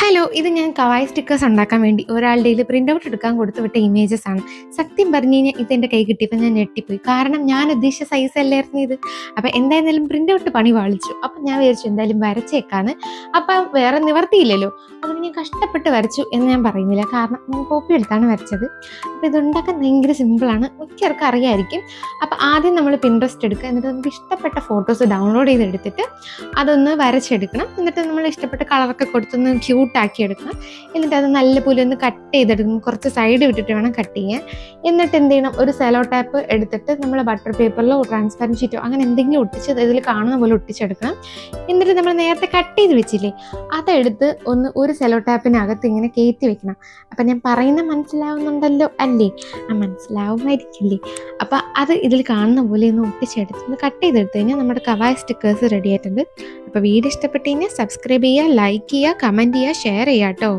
Hello, ഇത് ഞാൻ കവായി stickers ഉണ്ടാക്കാൻ വേണ്ടി ഒരാളുടെ കയ്യിൽ പ്രിന്റ് ഔട്ട് എടുക്കാൻ കൊടുത്തു വിട്ട ഇമേജസ് ആണ്. സത്യം പറഞ്ഞു കഴിഞ്ഞാൽ ഇതെൻ്റെ കൈ കിട്ടിയപ്പോൾ ഞാൻ ഞെട്ടിപ്പോയി. കാരണം ഞാൻ ഉദ്ദേശിച്ച സൈസ് അല്ലായിരുന്നു ഇത്. അപ്പം എന്തായിരുന്നാലും പ്രിന്റ് ഔട്ട് പണി വാളിച്ചു. അപ്പം ഞാൻ വിചാരിച്ചു എന്തായാലും വരച്ചേക്കാന്ന്. അപ്പം വേറെ നിവർത്തിയില്ലല്ലോ. അതുകൊണ്ട് ഞാൻ കഷ്ടപ്പെട്ട് വരച്ചു എന്ന് ഞാൻ പറയുന്നില്ല. കാരണം ഞാൻ കോപ്പി എടുത്താണ് വരച്ചത്. അപ്പോൾ ഇതുണ്ടാക്കാൻ ഭയങ്കര സിമ്പിളാണ്. മിക്കവർക്കും അറിയായിരിക്കും. അപ്പം ആദ്യം നമ്മൾ പിൻട്രസ്റ്റ് എടുക്കുക. എന്നിട്ട് നമുക്ക് ഇഷ്ടപ്പെട്ട ഫോട്ടോസ് ഡൗൺലോഡ് ചെയ്തെടുത്തിട്ട് അതൊന്ന് വരച്ചെടുക്കണം. എന്നിട്ട് നമ്മൾ ഇഷ്ടപ്പെട്ട കളറൊക്കെ കൊടുത്തൊന്ന് ക്യൂട്ടാക്കി എടുക്കണം. എന്നിട്ട് അത് നല്ലപോലെ ഒന്ന് കട്ട് ചെയ്തെടുക്കണം. കുറച്ച് സൈഡ് വിട്ടിട്ട് വേണം കട്ട് ചെയ്യാൻ. എന്നിട്ട് എന്ത് ചെയ്യണം, ഒരു സെലോ ടാപ്പ് എടുത്തിട്ട് നമ്മൾ ബട്ടർ പേപ്പറിലോ ട്രാൻസ്പെറൻറ്റ് ഷീറ്റോ അങ്ങനെ എന്തെങ്കിലും ഒട്ടിച്ച് ഇതിൽ കാണുന്ന പോലെ ഒട്ടിച്ചെടുക്കണം. എന്നിട്ട് നമ്മൾ നേരത്തെ കട്ട് ചെയ്ത് വെച്ചില്ലേ, അതെടുത്ത് ഒരു സെലോ ടാപ്പിനകത്ത് ഇങ്ങനെ കയറ്റി വെക്കണം. അപ്പം ഞാൻ പറയുന്ന മനസ്സിലാവുന്നുണ്ടല്ലോ അല്ലേ? മനസ്സിലാവുമായിരിക്കില്ലേ? അപ്പം അത് ഇതിൽ കാണുന്ന പോലെ ഒന്ന് ഒട്ടിച്ചെടുത്ത് കട്ട് ചെയ്തെടുത്ത് കഴിഞ്ഞാൽ നമ്മുടെ കവായി സ്റ്റിക്കേഴ്സ് റെഡി ആയിട്ടുണ്ട്. അപ്പോൾ വീഡിയോ ഇഷ്ടപ്പെട്ട് കഴിഞ്ഞാൽ സബ്സ്ക്രൈബ് ചെയ്യുക, ലൈക്ക് ചെയ്യുക, കമൻറ്റ് ചെയ്യുക, ഷെയർ ചെയ്യുക കേട്ടോ.